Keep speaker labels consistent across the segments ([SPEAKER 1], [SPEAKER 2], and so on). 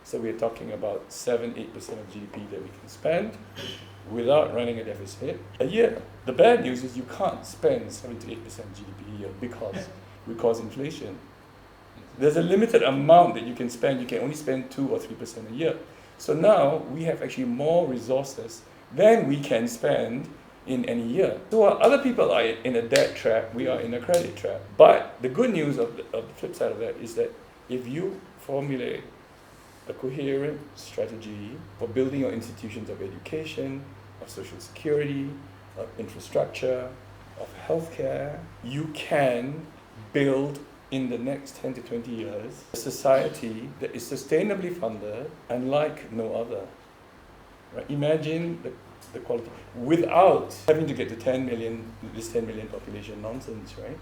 [SPEAKER 1] So we're talking about 7-8% of GDP that we can spend without running a deficit a year. The bad news is you can't spend 7 to 8% GDP a year because we cause inflation. There's a limited amount that you can spend. You can only spend 2 or 3% a year. So now we have actually more resources than we can spend in any year. So while other people are in a debt trap, we are in a credit trap. But the good news of the flip side of that is that if you formulate a coherent strategy for building your institutions of education, of social security, of infrastructure, of healthcare, you can build in the next 10 to 20 years a society that is sustainably funded and like no other. Right? Imagine the quality without having to get to 10 million, this 10 million population nonsense, right?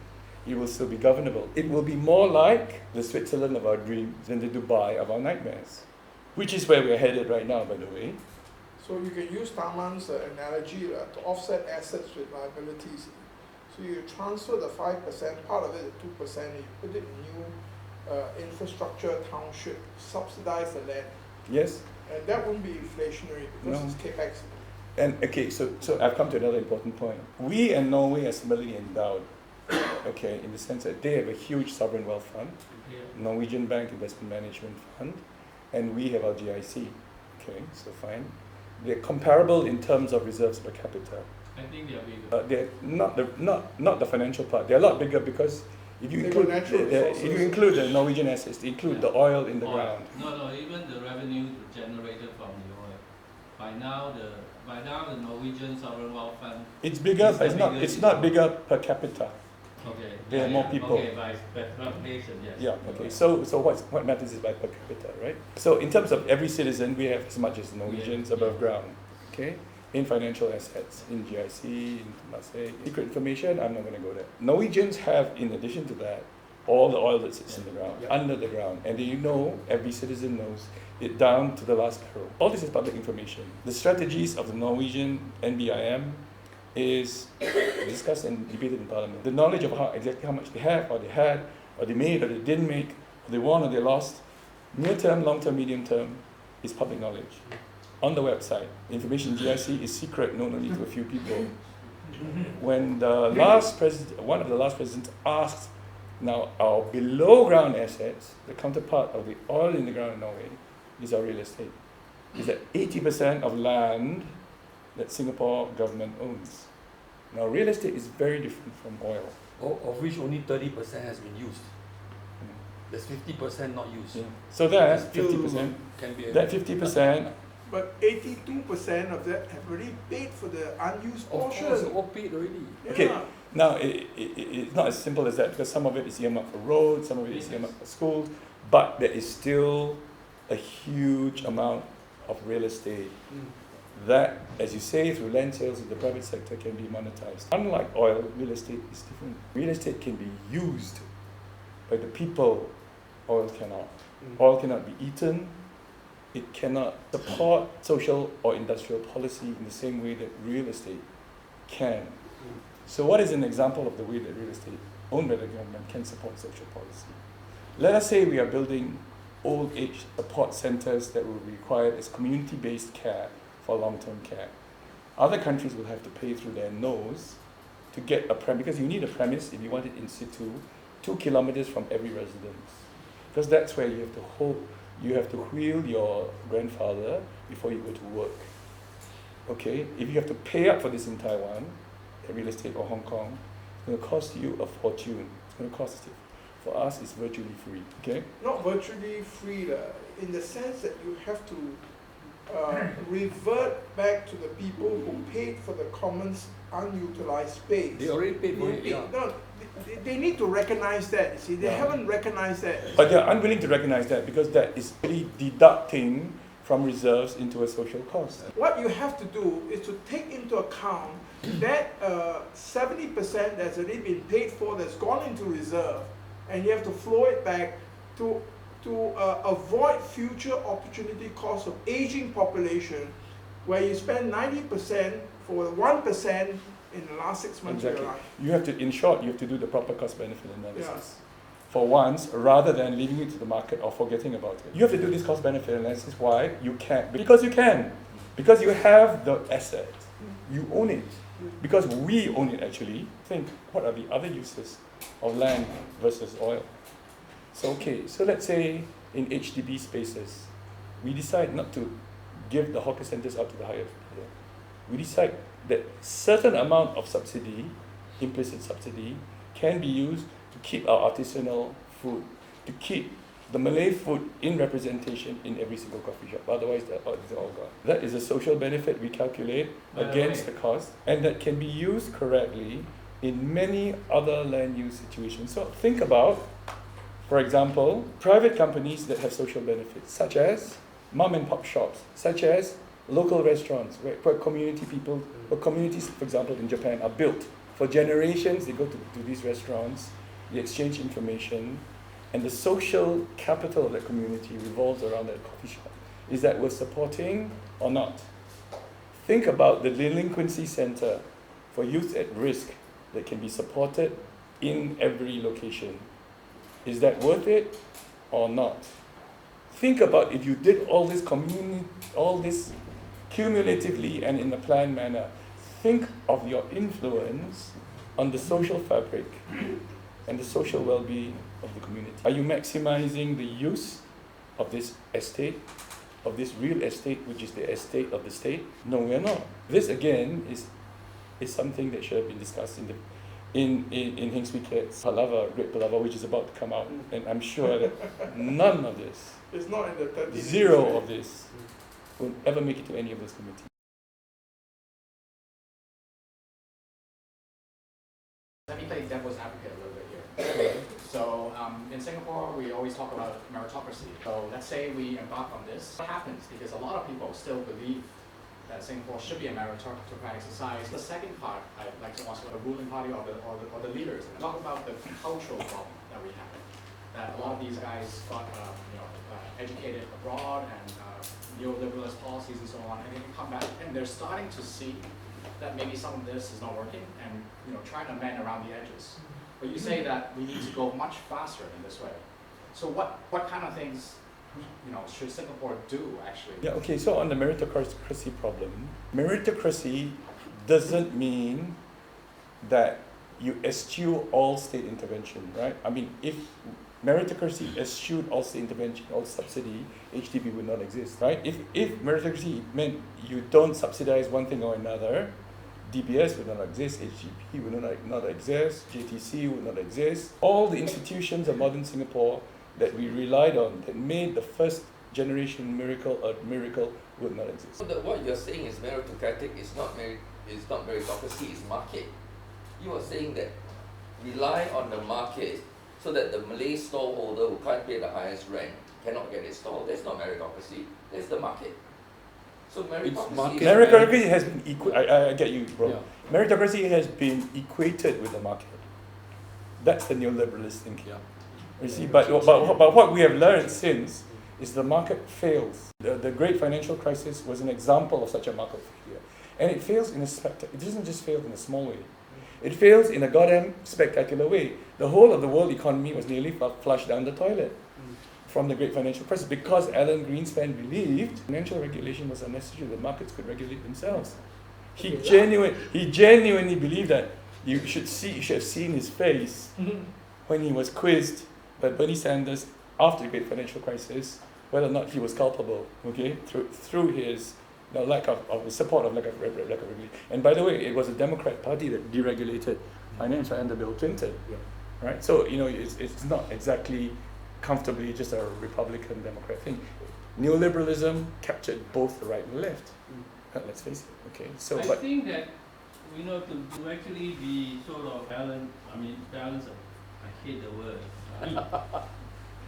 [SPEAKER 1] It will still be governable. It will be more like the Switzerland of our dreams than the Dubai of our nightmares, which is where we're headed right now, by the way.
[SPEAKER 2] So you can use Taman's analogy to offset assets with liabilities. So you transfer the 5%, part of it, 2%, and you put it in new infrastructure, township, subsidize the land.
[SPEAKER 1] Yes.
[SPEAKER 2] And that wouldn't be inflationary because it's capex.
[SPEAKER 1] And okay, so I've come to another important point. We and Norway are similarly endowed, okay, in the sense that they have a huge sovereign wealth fund, Norwegian Bank Investment Management Fund, and we have our GIC. Okay, so fine. They're comparable in terms of reserves per capita.
[SPEAKER 3] I think they're bigger.
[SPEAKER 1] They're not the financial part. They're a lot bigger because if you include the Norwegian assets, they include the oil in the ground.
[SPEAKER 3] No, even the revenue generated from the oil. By now the Norwegian sovereign wealth fund.
[SPEAKER 1] It's bigger, but it's not bigger per capita.
[SPEAKER 3] Okay.
[SPEAKER 1] There are more people.
[SPEAKER 3] Okay, by population, yes.
[SPEAKER 1] Yeah. Okay. So what matters is by per capita, right? So in terms of every citizen, we have as much as the Norwegians above ground. Okay. In financial assets, in GIC, in Marseille. Secret information, I'm not going to go there. Norwegians have, in addition to that, all the oil that sits in the ground, under the ground. And you know, every citizen knows it down to the last barrel. All this is public information. The strategies of the Norwegian NBIM is discussed and debated in Parliament. The knowledge of exactly how much they have, or they had, or they made, or they didn't make, or they won, or they lost, near-term, long-term, medium-term, is public knowledge. On the website, information in GIC is secret, known only to a few people. When the last president, one of the last presidents asked, now our below-ground assets, the counterpart of the oil in the ground in Norway, is our real estate. Is that 80% of land that Singapore government owns. Now, real estate is very different from oil.
[SPEAKER 4] Of which only 30% has been used. There's 50% not used.
[SPEAKER 1] Yeah. So that 50%,
[SPEAKER 4] can be
[SPEAKER 1] that 50%.
[SPEAKER 2] But 82% of that have already paid for the unused portion.
[SPEAKER 4] Of course, all paid already.
[SPEAKER 2] Yeah.
[SPEAKER 1] Okay, now it's not as simple as that because some of it is earmarked for roads, some of it is earmarked for schools, but there is still a huge amount of real estate that, as you say, through land sales in the private sector can be monetized. Unlike oil, real estate is different. Real estate can be used by the people, oil cannot. Oil cannot be eaten. It cannot support social or industrial policy in the same way that real estate can. So what is an example of the way that real estate owned by the government can support social policy? Let us say we are building old age support centers that will be required as community-based care for long-term care. Other countries will have to pay through their nose to get a premise, because you need a premise if you want it in situ, 2 kilometers from every residence. Because that's where you have to wheel your grandfather before you go to work. Okay, if you have to pay up for this in Taiwan, real estate, or Hong Kong, it's going to cost you a fortune. It's going to cost you. For us, it's virtually free. Okay?
[SPEAKER 2] Not virtually free, in the sense that you have to revert back to the people who paid for the commons unutilized space.
[SPEAKER 4] They already paid for it.
[SPEAKER 2] No, they need to recognize that. You see, they haven't recognized that.
[SPEAKER 1] But they're unwilling to recognize that because that is really deducting from reserves into a social cost.
[SPEAKER 2] What you have to do is to take into account that 70% that's already been paid for, that's gone into reserve, and you have to flow it back to avoid future opportunity costs of aging population, where you spend 90% for 1% in the last 6 months of your life.
[SPEAKER 1] You have to, in short, you have to do the proper cost-benefit analysis. for once, rather than leaving it to the market or forgetting about it. You have to do this cost-benefit analysis. Why? You can. Because you can. Because you have the asset. You own it. Because we own it, actually. Think, what are the other uses of land versus oil? So, okay, so let's say in HDB spaces, we decide not to give the hawker centers out to the higher bidder. We decide that certain amount of subsidy, implicit subsidy, can be used to keep our artisanal food, to keep the Malay food in representation in every single coffee shop. Otherwise, they're all gone. That is a social benefit we calculate against the cost, and that can be used correctly in many other land use situations. So think about, for example, private companies that have social benefits, such as mom and pop shops, such as local restaurants, where community people, or communities, for example, in Japan, are built. For generations, they go to these restaurants, they exchange information, and the social capital of that community revolves around that coffee shop. Is that worth supporting or not? Think about the delinquency center for youth at risk that can be supported in every location. Is that worth it or not? Think about if you did all this cumulatively and in a planned manner. Think of your influence on the social fabric and the social well-being of the community. Are you maximizing the use of this estate, of this real estate, which is the estate of the state? No, we are not. This again is something that should have been discussed in Heng Swee Keat's Palaver, Great Palaver, which is about to come out. And I'm sure that none of this,
[SPEAKER 2] It's not in the 30
[SPEAKER 1] zero of this, will ever make it to any of those committees.
[SPEAKER 5] Let me play devil's advocate a little bit here. So in Singapore, we always talk about meritocracy. So let's say we embark on this. What happens? Because a lot of people still believe that Singapore should be a meritocratic society. The second part, I'd like to ask the ruling party or the leaders, and talk about the cultural problem that we have. That a lot of these guys got educated abroad and neoliberalist policies and so on, and they can come back and they're starting to see that maybe some of this is not working and trying to mend around the edges. But you say that we need to go much faster in this way. So what kind of things should Singapore do actually?
[SPEAKER 1] Yeah, okay, so on the meritocracy problem, meritocracy doesn't mean that you eschew all state intervention, right? I mean, if meritocracy eschewed all state intervention, all subsidy, HDB would not exist, right? If meritocracy meant you don't subsidize one thing or another, DBS would not exist, HGP would not exist, JTC would not exist. All the institutions of modern Singapore that we relied on, that made the first generation miracle a miracle, would not exist.
[SPEAKER 4] So what you're saying is meritocratic is not meritocracy, it's market. You are saying that rely on the market so that the Malay stallholder who can't pay the highest rent cannot get his stall. That's not meritocracy, that's the market. So
[SPEAKER 1] meritocracy has been I get you, bro.
[SPEAKER 4] Yeah.
[SPEAKER 1] Meritocracy has been equated with the market. That's the neoliberalist thinking.
[SPEAKER 4] Yeah.
[SPEAKER 1] You see, but what we have learned since is the market fails. The great financial crisis was an example of such a market failure. And it fails in it doesn't just fail in a small way. It fails in a goddamn spectacular way. The whole of the world economy was nearly flushed down the toilet from the great financial crisis because Alan Greenspan believed financial regulation was unnecessary, the markets could regulate themselves. He genuinely believed that. You should have seen his face when he was quizzed by Bernie Sanders after the great financial crisis, whether or not he was culpable, okay, through his lack of support of lack of regulation. And by the way, it was the Democrat Party that deregulated finance under Bill Clinton, right? So it's not exactly comfortably just a Republican Democrat thing. Neoliberalism captured both the right and the left. Let's face it. Okay, so
[SPEAKER 3] I think that to actually be sort of balance. I hate the word.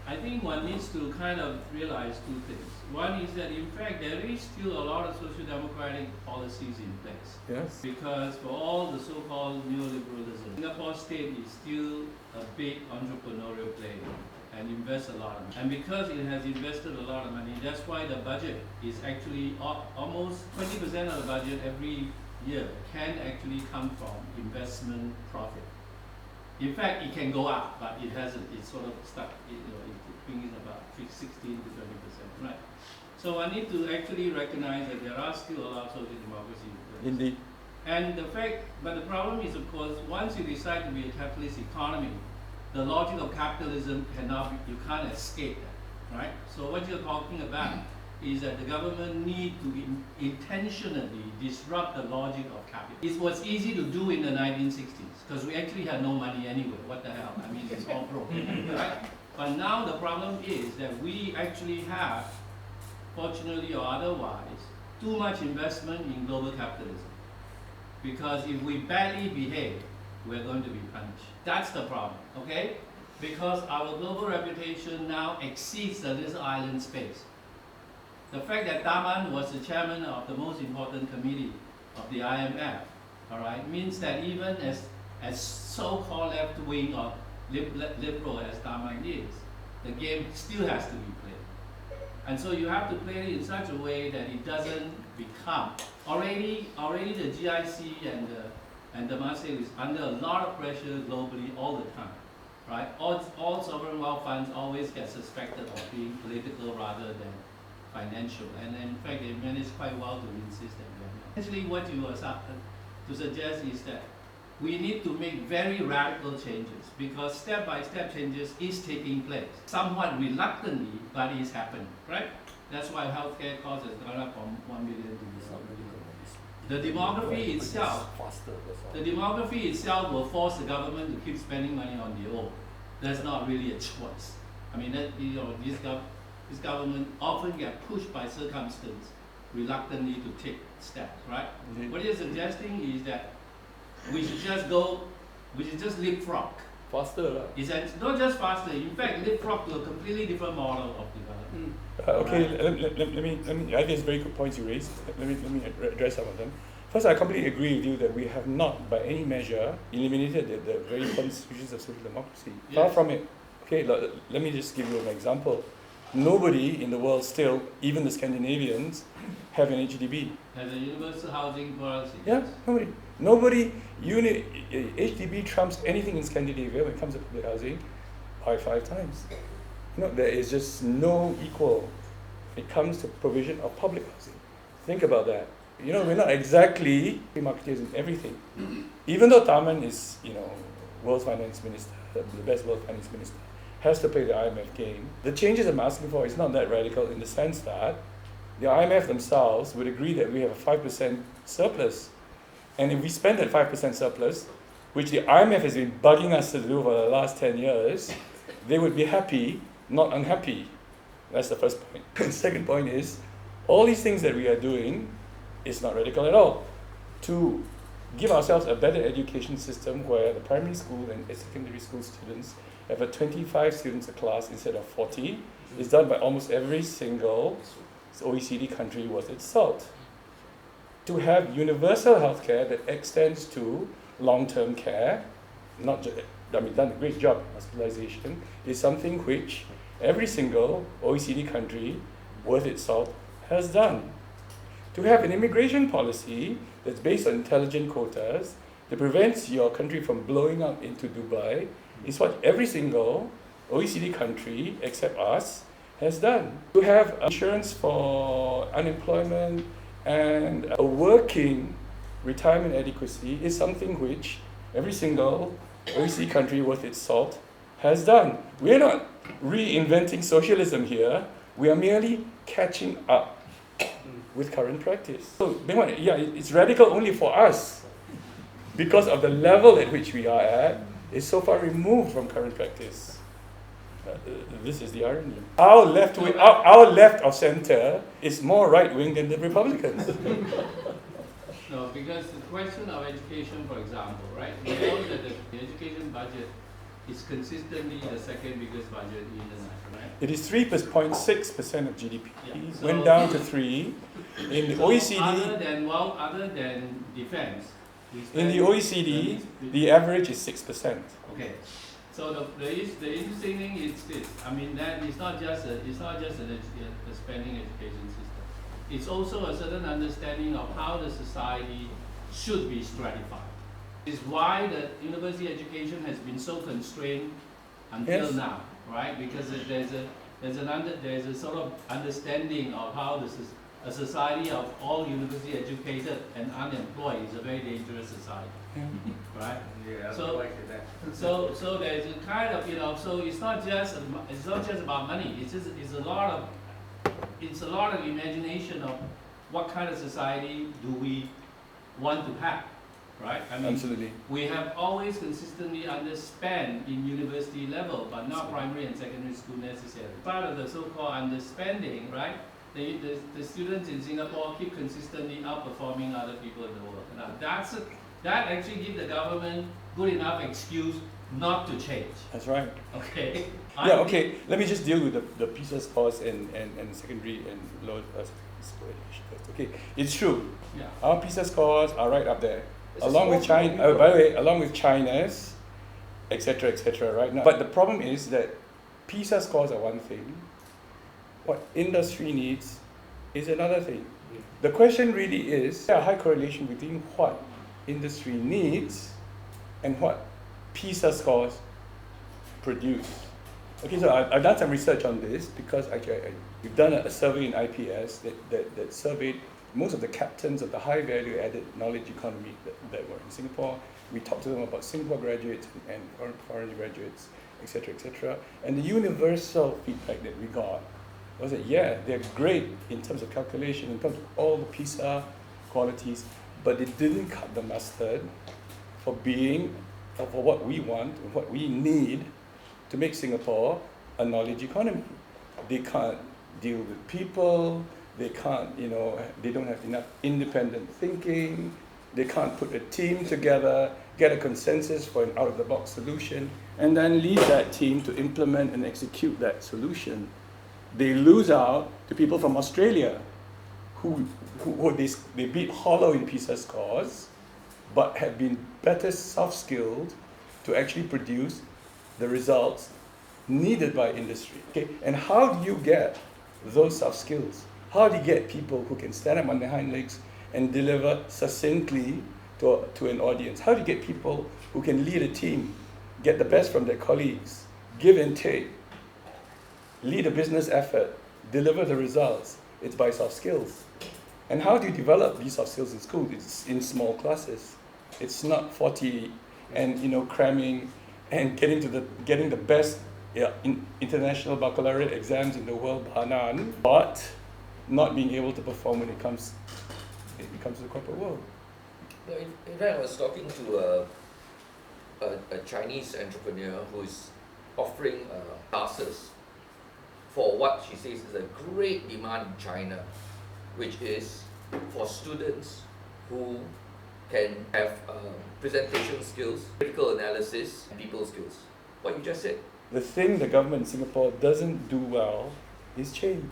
[SPEAKER 3] I think one needs to kind of realize two things. One is that in fact there is still a lot of social democratic policies in place.
[SPEAKER 1] yes.
[SPEAKER 3] Because for all the so-called neoliberalism, Singapore state is still a big entrepreneurial player and invests a lot of money. And because it has invested a lot of money, that's why the budget is actually almost 20% of the budget every year can actually come from investment profit. In fact, it can go up, but it hasn't. It's sort of stuck. It's about 16 to 20%, right? So I need to actually recognize that there are still a lot of social democracy in place.
[SPEAKER 1] Indeed.
[SPEAKER 3] And but the problem is, of course, once you decide to be a capitalist economy, the logic of capitalism you can't escape that, right? So what you're talking about is that the government need to intentionally disrupt the logic of capital. It was easy to do in the 1960s, because we actually had no money anyway. What the hell? I mean, it's all broke, right? But now the problem is that we actually have, fortunately or otherwise, too much investment in global capitalism. Because if we badly behave, we're going to be punished. That's the problem, okay? Because our global reputation now exceeds the little island space. The fact that Daman was the chairman of the most important committee of the IMF, all right, means that even as so-called left-wing or liberal as Daman is, the game still has to be played. And so you have to play it in such a way that it doesn't become. Already the GIC and the Temasek is under a lot of pressure globally all the time, right? All sovereign wealth funds always get suspected of being political rather than financial, and in fact they manage quite well to insist that they are not. Actually, what you are to suggest is that we need to make very radical changes, because step-by-step changes is taking place, somewhat reluctantly, but it's happening, right? That's why healthcare costs has gone up from 1 million to 1 billion. The demography itself will force the government to keep spending money on their own. That's not really a choice. I mean, this government often get pushed by circumstance, reluctantly to take steps, right? Mm-hmm. What you're suggesting is that we should just leapfrog.
[SPEAKER 1] Faster.
[SPEAKER 3] It's not just faster, in fact, leapfrog to a completely different model of development.
[SPEAKER 1] Okay, right. let me, I think it's very good points you raised. Let me address some of them. First, I completely agree with you that we have not, by any measure, eliminated the very important institutions of social democracy. Yes. Far from it. Okay, let me just give you an example. Nobody in the world still, even the Scandinavians, have an HDB.
[SPEAKER 3] Has a universal housing policy.
[SPEAKER 1] Yeah, nobody. HDB trumps anything in Scandinavia when it comes to public housing by 5 times. There is just no equal when it comes to provision of public housing. Think about that. We're not exactly marketeers in everything. Even though Taman is, world finance minister, the best world finance minister, has to play the IMF game. The changes I'm asking for is not that radical in the sense that the IMF themselves would agree that we have a 5% surplus. And if we spend that 5% surplus, which the IMF has been bugging us to do for the last 10 years, they would be happy, not unhappy. That's the first point. The second point is, all these things that we are doing is not radical at all. To give ourselves a better education system where the primary school and secondary school students have 25 students a class instead of 40 is done by almost every single OECD country worth its salt. To have universal healthcare that extends to long-term care, done a great job in hospitalization, is something which every single OECD country worth its salt has done. To have an immigration policy that's based on intelligent quotas that prevents your country from blowing up into Dubai is what every single OECD country, except us, has done. To have insurance for unemployment and a working retirement adequacy is something which every single OECD country worth its salt has done. We're not reinventing socialism here, we are merely catching up with current practice. So, it's radical only for us because of the level at which we are at is so far removed from current practice. This is the irony. Our left of center is more right-wing than the Republicans.
[SPEAKER 3] No, because the question of education, for example, right? We know that the education budget is consistently the second biggest budget in the nation, right?
[SPEAKER 1] It is 3.6% of GDP.
[SPEAKER 3] Yeah. So
[SPEAKER 1] went down to 3. In the OECD,
[SPEAKER 3] other than defense,
[SPEAKER 1] in the OECD, the average is 6%.
[SPEAKER 3] Okay. So the interesting thing is this. I mean, that it's not just a spending education system. It's also a certain understanding of how the society should be stratified. Is why the university education has been so constrained until
[SPEAKER 1] Yes.
[SPEAKER 3] now, right? Because there's a sort of understanding of how a society of all university educated and unemployed is a very dangerous society, right?
[SPEAKER 6] Yeah,
[SPEAKER 3] So-
[SPEAKER 6] like that.
[SPEAKER 3] So there's a kind of, so it's not just about money. It's a lot of imagination of what kind of society do we want to have, right? I mean,
[SPEAKER 1] Absolutely.
[SPEAKER 3] we have always consistently underspent in university level, but not primary and secondary school necessarily. Part of the so-called underspending, right? The students in Singapore keep consistently outperforming other people in the world. Now, that actually gives the government good enough excuse not to change.
[SPEAKER 1] That's right.
[SPEAKER 3] Okay.
[SPEAKER 1] Yeah, okay. Let me just deal with the PISA scores and secondary and lower school education first. Okay, it's true.
[SPEAKER 3] Yeah.
[SPEAKER 1] Our PISA scores are right up there,
[SPEAKER 4] It's a
[SPEAKER 1] along with
[SPEAKER 4] small group of
[SPEAKER 1] China.
[SPEAKER 4] people.
[SPEAKER 1] By the way, along with China's, etc., right now. But the problem is that PISA scores are one thing. What industry needs is another thing. The question really is there a high correlation between what industry needs and what PISA scores produce. Okay, so I've done some research on this because actually we've done a survey in IPS that surveyed most of the captains of the high value added knowledge economy that were in Singapore. We talked to them about Singapore graduates and foreign graduates, etc. And the universal feedback that we got was that, yeah, they're great in terms of calculation, in terms of all the PISA qualities, but they didn't cut the mustard for what we want, what we need to make Singapore a knowledge economy. They can't deal with people, they can't, they don't have enough independent thinking, they can't put a team together, get a consensus for an out-of-the-box solution, and then lead that team to implement and execute that solution. They lose out to people from Australia who they beat hollow in PISA scores, but have been better soft-skilled to actually produce the results needed by industry. Okay, and how do you get those soft skills? How do you get people who can stand up on their hind legs and deliver succinctly to an audience? How do you get people who can lead a team, get the best from their colleagues, give and take, lead a business effort, deliver the results? It's by soft skills. And how do you develop these soft skills in school? It's in small classes. It's not 40 and cramming and getting the best in international baccalaureate exams in the world, bar none, but not being able to perform when it comes to the corporate world.
[SPEAKER 4] No, in fact, I was talking to a Chinese entrepreneur who is offering classes for what she says is a great demand in China, which is for students who can have presentation skills, critical analysis, and people skills. What you just said.
[SPEAKER 1] The thing the government in Singapore doesn't do well is change.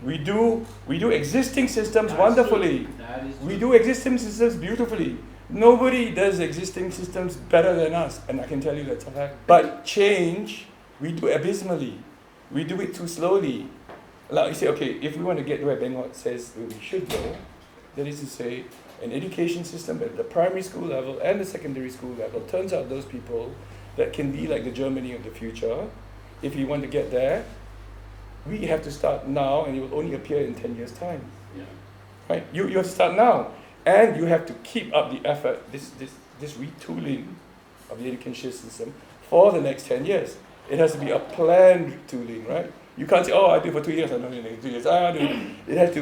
[SPEAKER 1] We do existing systems wonderfully.
[SPEAKER 3] That is
[SPEAKER 1] We
[SPEAKER 3] true.
[SPEAKER 1] do existing systems beautifully. Nobody does existing systems better than us, and I can tell you that's a fact. But change, we do abysmally. We do it too slowly. Like you say, okay, if we want to get where Benghaut says we should go, that is to say, an education system at the primary school level and the secondary school level turns out those people that can be like the Germany of the future. If you want to get there, we have to start now, and it will only appear in 10 years' time.
[SPEAKER 3] Yeah.
[SPEAKER 1] Right? You have to start now, and you have to keep up the effort, this retooling of the education system for the next 10 years. It has to be a planned retooling, right? You can't say, I do it for 2 years, I don't do it in 2 years. It has to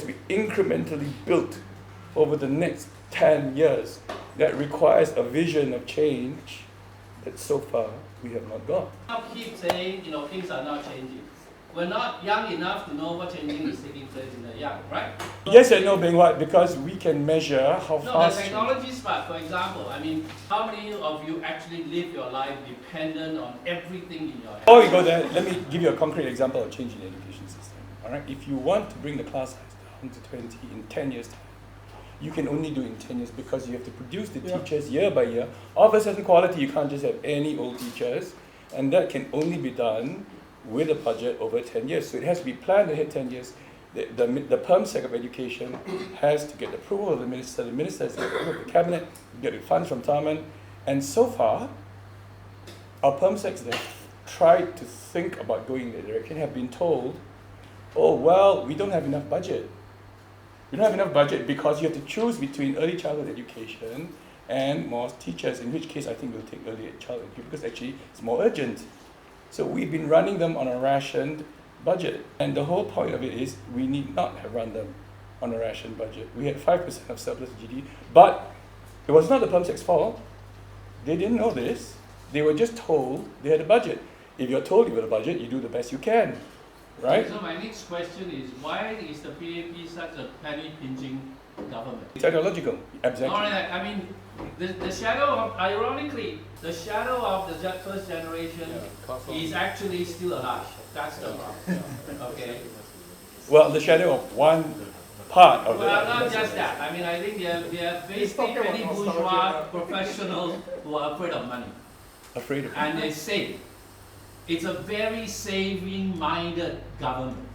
[SPEAKER 1] be incrementally built over the next 10 years. That requires a vision of change that so far we have not got.
[SPEAKER 3] Now keep saying, things are not changing. We're not young enough to know what changing is taking place in the young, right?
[SPEAKER 1] Yes and no, being what? Because we can measure how
[SPEAKER 3] No, the
[SPEAKER 1] fast.
[SPEAKER 3] technology part, for example, how many of you actually live your life dependent on everything in your hand?
[SPEAKER 1] Before we go there, let me give you a concrete example of change in the education system. All right, if you want to bring the class size down to 20 in 10 years' time, you can only do it in 10 years because you have to produce the teachers year by year of a certain quality. You can't just have any old teachers, and that can only be done with a budget over 10 years. So it has to be planned ahead 10 years. the PermSec of education has to get the approval of the minister has to get the approval of the cabinet, get the funds from Taman, and so far, our PermSecs that have tried to think about going in that direction have been told, oh, well, we don't have enough budget. We don't have enough budget because you have to choose between early childhood education and more teachers, in which case I think we'll take early childhood education because actually it's more urgent. So we've been running them on a rationed budget. And the whole point of it is we need not have run them on a rationed budget. We had 5% of surplus GDP, but it was not the PermSec's fault. They didn't know this. They were just told they had a budget. If you're told you have a budget, you do the best you can, right?
[SPEAKER 3] So my next question is, why is the PAP such a penny-pinching government?
[SPEAKER 1] It's ideological, exactly.
[SPEAKER 3] All right, I mean, the shadow of, ironically, the shadow of the first generation is actually still alive. That's the problem. Okay.
[SPEAKER 1] Well, the shadow of one part of
[SPEAKER 3] Well,
[SPEAKER 1] it.
[SPEAKER 3] not just that. I mean, I think they are basically penny bourgeois professionals who are afraid of money.
[SPEAKER 1] Afraid of
[SPEAKER 3] And they save. It's a very saving-minded government.